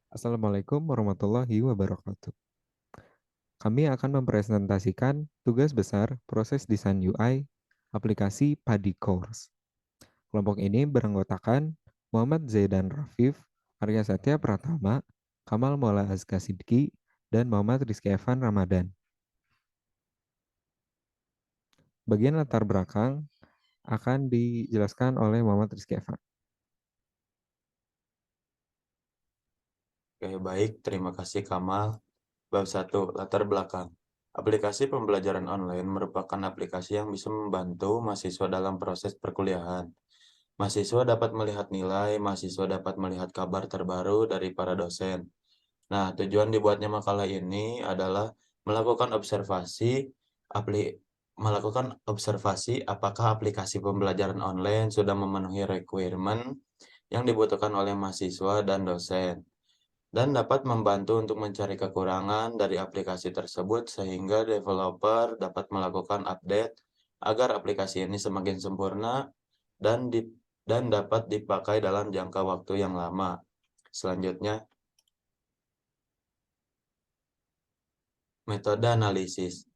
Assalamualaikum warahmatullahi wabarakatuh. Kami akan mempresentasikan tugas besar proses desain UI aplikasi Padi Course. Kelompok ini beranggotakan Muhammad Zaidan Rafif, Arya Satya Pratama, Kamal Mola Azka Sidki, dan Muhammad Rizky Evan Ramadan. Bagian latar belakang akan dijelaskan oleh Muhammad Rizky Evan. Oke, baik. Terima kasih Kamal. Bab 1. Latar belakang. Aplikasi pembelajaran online merupakan aplikasi yang bisa membantu mahasiswa dalam proses perkuliahan. Mahasiswa dapat melihat nilai, mahasiswa dapat melihat kabar terbaru dari para dosen. Nah, tujuan dibuatnya makalah ini adalah melakukan observasi apakah aplikasi pembelajaran online sudah memenuhi requirement yang dibutuhkan oleh mahasiswa dan dosen, dan dapat membantu untuk mencari kekurangan dari aplikasi tersebut sehingga developer dapat melakukan update agar aplikasi ini semakin sempurna dan dapat dipakai dalam jangka waktu yang lama. Selanjutnya, metode analisis.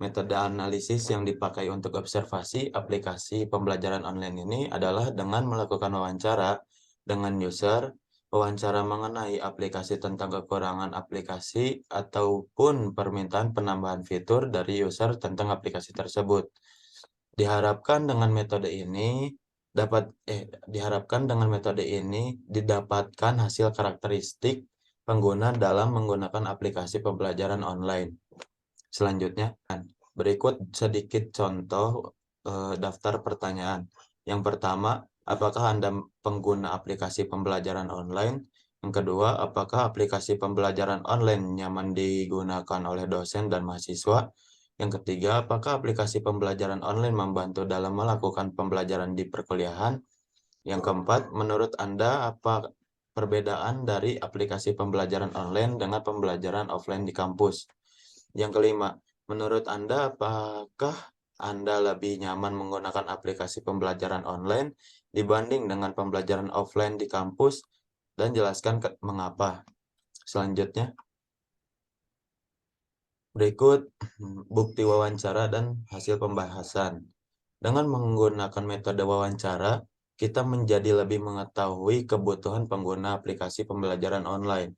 Metode analisis yang dipakai untuk observasi aplikasi pembelajaran online ini adalah dengan melakukan wawancara dengan user, wawancara mengenai aplikasi tentang kekurangan aplikasi, ataupun permintaan penambahan fitur dari user tentang aplikasi tersebut. Diharapkan dengan metode ini didapatkan hasil karakteristik pengguna dalam menggunakan aplikasi pembelajaran online. Selanjutnya, berikut sedikit contoh daftar pertanyaan. Yang pertama, apakah Anda pengguna aplikasi pembelajaran online? Yang kedua, apakah aplikasi pembelajaran online nyaman digunakan oleh dosen dan mahasiswa? Yang ketiga, apakah aplikasi pembelajaran online membantu dalam melakukan pembelajaran di perkuliahan? Yang keempat, menurut Anda apa perbedaan dari aplikasi pembelajaran online dengan pembelajaran offline di kampus? Yang kelima, menurut Anda apakah Anda lebih nyaman menggunakan aplikasi pembelajaran online dibanding dengan pembelajaran offline di kampus, dan jelaskan mengapa. Selanjutnya, berikut bukti wawancara dan hasil pembahasan. Dengan menggunakan metode wawancara, kita menjadi lebih mengetahui kebutuhan pengguna aplikasi pembelajaran online.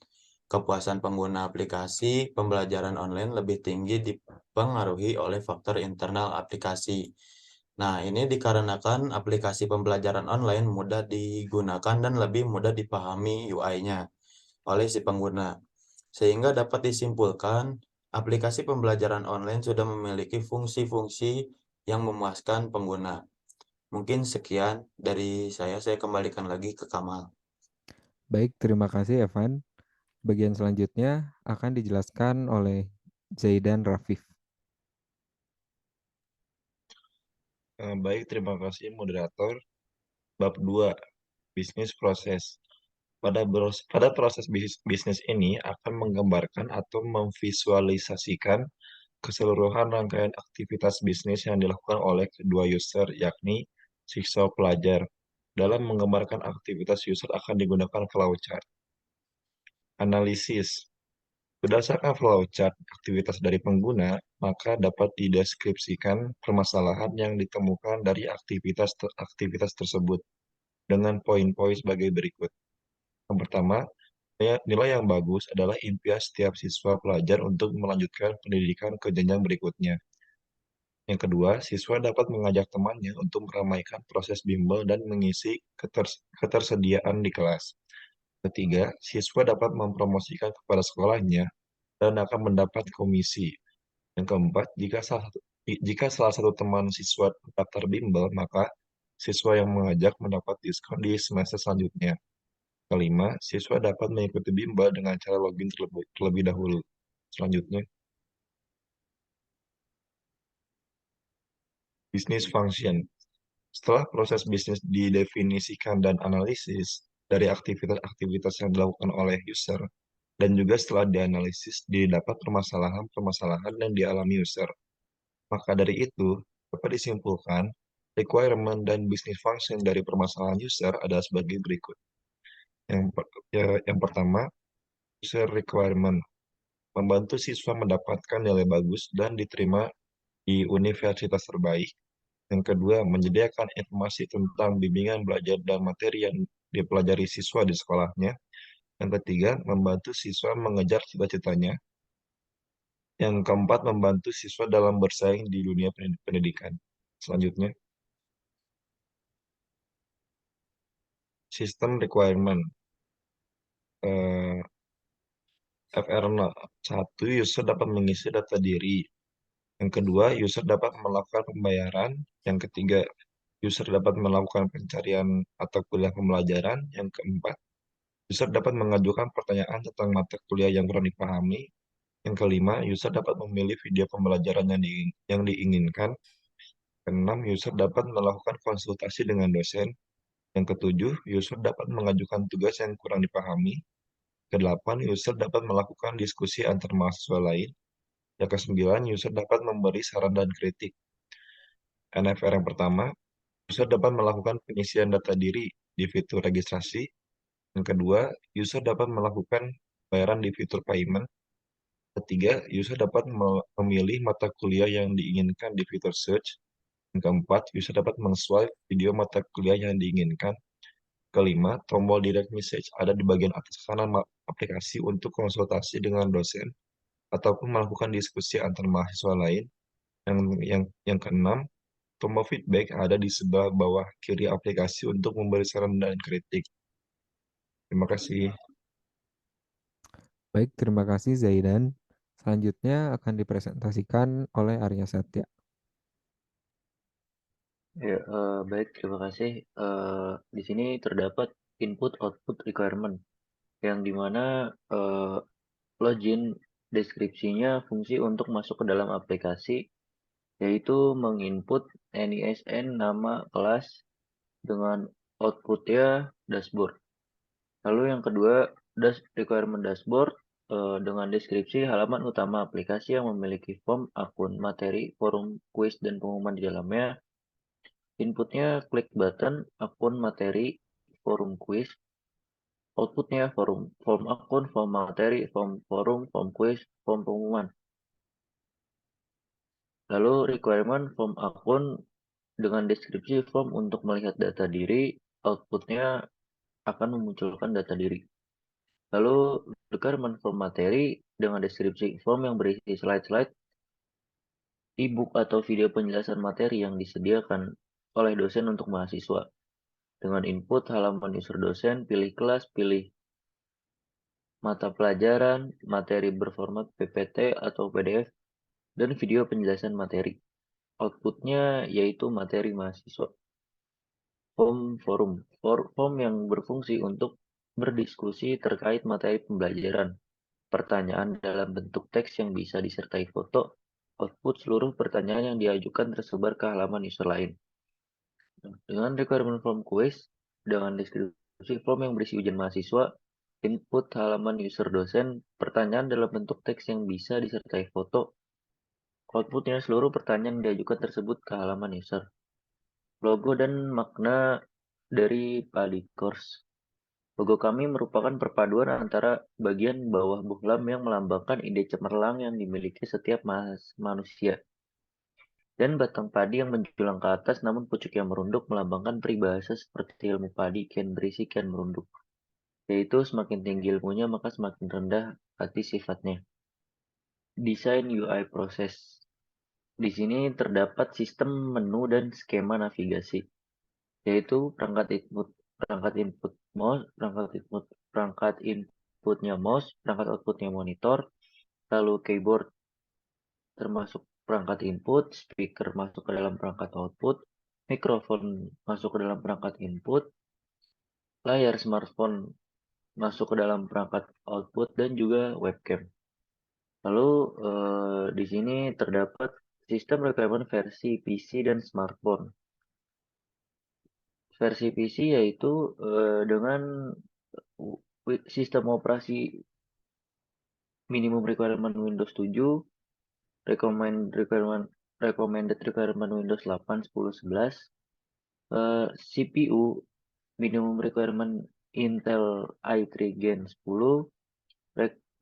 Kepuasan pengguna aplikasi pembelajaran online lebih tinggi dipengaruhi oleh faktor internal aplikasi. Nah, ini dikarenakan aplikasi pembelajaran online mudah digunakan dan lebih mudah dipahami UI-nya oleh si pengguna. Sehingga dapat disimpulkan, aplikasi pembelajaran online sudah memiliki fungsi-fungsi yang memuaskan pengguna. Mungkin sekian dari saya kembalikan lagi ke Kamal. Baik, terima kasih Evan. Bagian selanjutnya akan dijelaskan oleh Zaidan Rafif. Baik, terima kasih moderator. Bab 2, bisnis proses. Pada proses bisnis ini akan menggambarkan atau memvisualisasikan keseluruhan rangkaian aktivitas bisnis yang dilakukan oleh kedua user, yakni siswa pelajar. Dalam menggambarkan aktivitas user akan digunakan flowchart. Analisis. Berdasarkan flowchart aktivitas dari pengguna, maka dapat dideskripsikan permasalahan yang ditemukan dari aktivitas tersebut dengan poin-poin sebagai berikut. Yang pertama, nilai yang bagus adalah impian setiap siswa pelajar untuk melanjutkan pendidikan ke jenjang berikutnya. Yang kedua, siswa dapat mengajak temannya untuk meramaikan proses bimbel dan mengisi ketersediaan di kelas. Ketiga, siswa dapat mempromosikan kepada sekolahnya dan akan mendapat komisi. Yang keempat, jika salah satu teman siswa daftar bimbel, maka siswa yang mengajak mendapat diskon di semester selanjutnya. Kelima, siswa dapat mengikuti bimbel dengan cara login terlebih dahulu. Selanjutnya, bisnis function. Setelah proses bisnis didefinisikan dan analisis dari aktivitas-aktivitas yang dilakukan oleh user, dan juga setelah dianalisis didapat permasalahan-permasalahan yang dialami user. Maka dari itu, dapat disimpulkan, requirement dan business function dari permasalahan user adalah sebagai berikut. Yang pertama, User requirement, membantu siswa mendapatkan nilai bagus dan diterima di universitas terbaik. Yang kedua, menyediakan informasi tentang bimbingan belajar dan materi yang dipelajari siswa di sekolahnya. Yang ketiga, membantu siswa mengejar cita-citanya. Yang keempat, membantu siswa dalam bersaing di dunia pendidikan. Selanjutnya, sistem requirement. Eh, FR1, user dapat mengisi data diri. Yang kedua, user dapat melakukan pembayaran. Yang ketiga, user dapat melakukan pencarian atau kuliah pembelajaran. Yang keempat, user dapat mengajukan pertanyaan tentang mata kuliah yang kurang dipahami. Yang kelima, user dapat memilih video pembelajaran yang diinginkan. Keenam, user dapat melakukan konsultasi dengan dosen. Yang ketujuh, user dapat mengajukan tugas yang kurang dipahami. Kedelapan, user dapat melakukan diskusi antar mahasiswa lain. Yang kesembilan, user dapat memberi saran dan kritik. NFR yang pertama, user dapat melakukan pengisian data diri di fitur registrasi. Yang kedua, user dapat melakukan bayaran di fitur payment. Ketiga, user dapat memilih mata kuliah yang diinginkan di fitur search. Yang keempat, user dapat meng-swipe video mata kuliah yang diinginkan. Kelima, tombol direct message ada di bagian atas kanan aplikasi untuk konsultasi dengan dosen ataupun melakukan diskusi antar mahasiswa lain. Yang keenam, tombol feedback ada di sebelah bawah kiri aplikasi untuk memberi saran dan kritik. Terima kasih. Baik, terima kasih Zaidan. Selanjutnya akan dipresentasikan oleh Arya Satya. Ya, baik, terima kasih. Di sini terdapat input-output requirement, yang dimana login deskripsinya fungsi untuk masuk ke dalam aplikasi, yaitu menginput NISN nama kelas dengan outputnya dashboard. Lalu yang kedua, requirement dashboard dengan deskripsi halaman utama aplikasi yang memiliki form, akun, materi, forum, quiz, dan pengumuman di dalamnya. Inputnya klik button, akun, materi, forum, quiz. Outputnya form akun, form materi, form forum, form quiz, form pengumuman. Lalu requirement form akun dengan deskripsi form untuk melihat data diri, outputnya akan memunculkan data diri. Lalu requirement form materi dengan deskripsi form yang berisi slide-slide, e-book atau video penjelasan materi yang disediakan oleh dosen untuk mahasiswa. Dengan input halaman user dosen, pilih kelas, pilih mata pelajaran, materi berformat PPT atau PDF, dan video penjelasan materi. Outputnya yaitu materi mahasiswa. Form yang berfungsi untuk berdiskusi terkait materi pembelajaran. Pertanyaan dalam bentuk teks yang bisa disertai foto. Output seluruh pertanyaan yang diajukan tersebar ke halaman user lain. Dengan requirement form quiz, dengan deskripsi form yang berisi ujian mahasiswa, input halaman user dosen, pertanyaan dalam bentuk teks yang bisa disertai foto, outputnya seluruh pertanyaan yang diajukan tersebut ke halaman user. Logo dan makna dari Padi Course. Logo kami merupakan perpaduan antara bagian bawah bohlam yang melambangkan ide cemerlang yang dimiliki setiap manusia, dan batang padi yang menjulang ke atas namun pucuk yang merunduk melambangkan peribahasa seperti ilmu padi kian berisi kian merunduk, yaitu semakin tinggi ilmunya maka semakin rendah hati sifatnya. Desain UI proses. Di sini terdapat sistem menu dan skema navigasi, yaitu perangkat input mouse, perangkat inputnya mouse, perangkat outputnya monitor, lalu keyboard termasuk perangkat input, speaker masuk ke dalam perangkat output, mikrofon masuk ke dalam perangkat input, layar smartphone masuk ke dalam perangkat output, dan juga webcam. Lalu di sini terdapat sistem requirement versi PC dan smartphone. Versi PC yaitu dengan sistem operasi minimum requirement Windows 7, recommended requirement Windows 8, 10, 11, CPU minimum requirement Intel i3 Gen 10,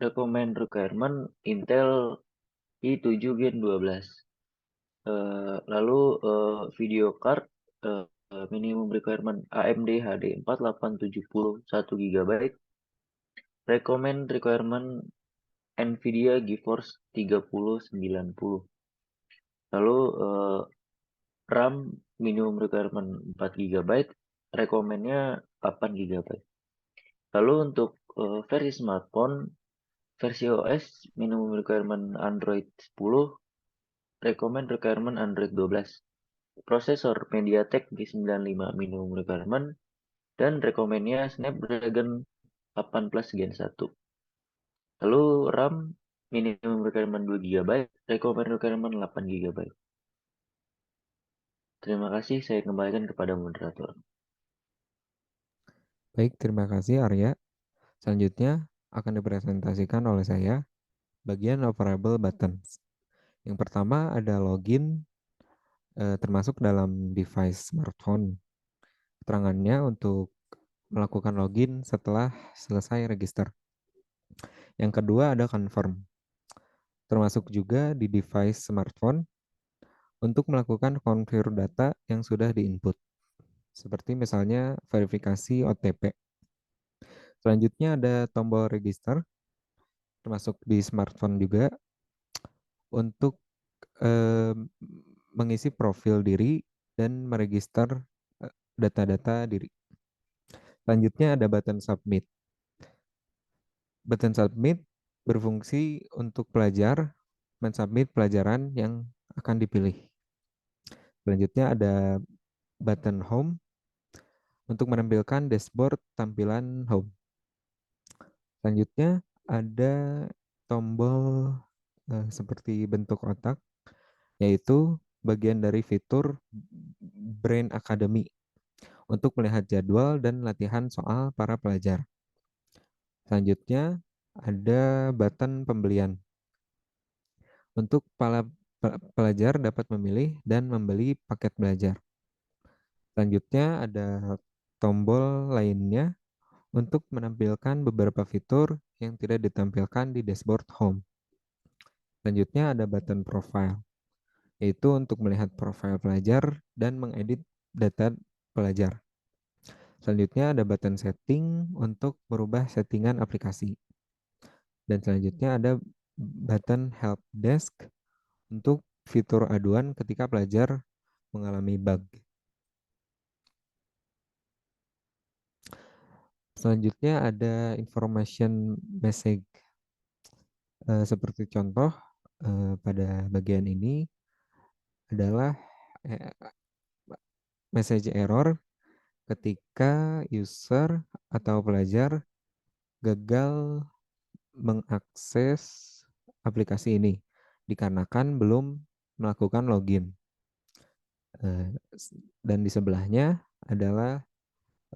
recommend requirement Intel i7 Gen 12. Lalu video card minimum requirement AMD HD 4870 1 GB. Recommend requirement Nvidia GeForce 3090. Lalu RAM minimum requirement 4 GB, recommendnya 8 GB. Lalu untuk versi smartphone, versi OS minimum requirement Android 10, recommend requirement Android 12. Prosesor MediaTek G95 minimum requirement, dan recommendnya Snapdragon 8 Plus Gen 1. Lalu RAM minimum requirement 2 GB, recommend requirement 8 GB. Terima kasih, saya kembalikan kepada moderator. Baik, terima kasih Arya. Selanjutnya akan dipresentasikan oleh saya bagian operable buttons. Yang pertama ada login termasuk dalam device smartphone. Keterangannya untuk melakukan login setelah selesai register. Yang kedua ada confirm, termasuk juga di device smartphone untuk melakukan konfir data yang sudah diinput, seperti misalnya verifikasi OTP. Selanjutnya ada tombol register, termasuk di smartphone juga, untuk mengisi profil diri dan meregister data-data diri. Selanjutnya ada button submit. Button submit berfungsi untuk pelajar mensubmit pelajaran yang akan dipilih. Selanjutnya ada button home untuk menampilkan dashboard tampilan home. Selanjutnya ada tombol seperti bentuk otak, yaitu bagian dari fitur Brain Academy untuk melihat jadwal dan latihan soal para pelajar. Selanjutnya ada button pembelian untuk para pelajar dapat memilih dan membeli paket belajar. Selanjutnya ada tombol lainnya untuk menampilkan beberapa fitur yang tidak ditampilkan di dashboard home. Selanjutnya ada button profile, yaitu untuk melihat profil pelajar dan mengedit data pelajar. Selanjutnya ada button setting untuk merubah settingan aplikasi. Dan selanjutnya ada button help desk untuk fitur aduan ketika pelajar mengalami bug. Selanjutnya ada information message. Seperti contoh pada bagian ini adalah message error ketika user atau pelajar gagal mengakses aplikasi ini dikarenakan belum melakukan login. Dan di sebelahnya adalah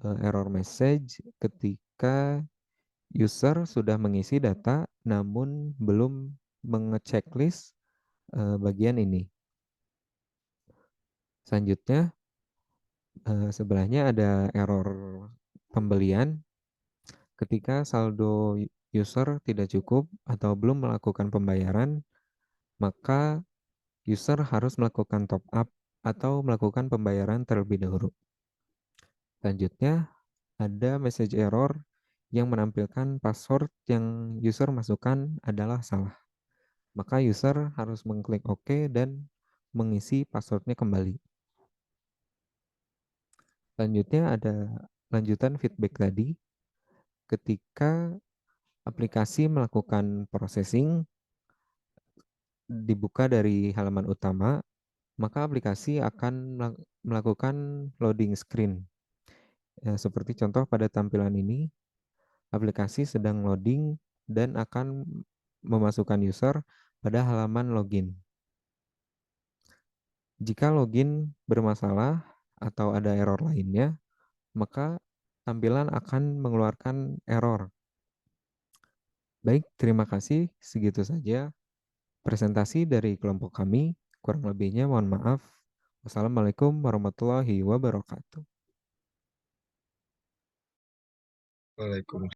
error message ketika user sudah mengisi data namun belum mengechecklist bagian ini. Selanjutnya sebelahnya ada error pembelian ketika saldo user tidak cukup atau belum melakukan pembayaran, maka user harus melakukan top up atau melakukan pembayaran terlebih dahulu. Selanjutnya ada message error yang menampilkan password yang user masukkan adalah salah. Maka user harus mengklik OK dan mengisi passwordnya kembali. Selanjutnya ada lanjutan feedback tadi. Ketika aplikasi melakukan processing, dibuka dari halaman utama, maka aplikasi akan melakukan loading screen. Ya, seperti contoh pada tampilan ini, aplikasi sedang loading dan akan memasukkan user pada halaman login. Jika login bermasalah atau ada error lainnya, maka tampilan akan mengeluarkan error. Baik, terima kasih. Segitu saja presentasi dari kelompok kami. Kurang lebihnya mohon maaf. Wassalamualaikum warahmatullahi wabarakatuh. Waalaikumsalam.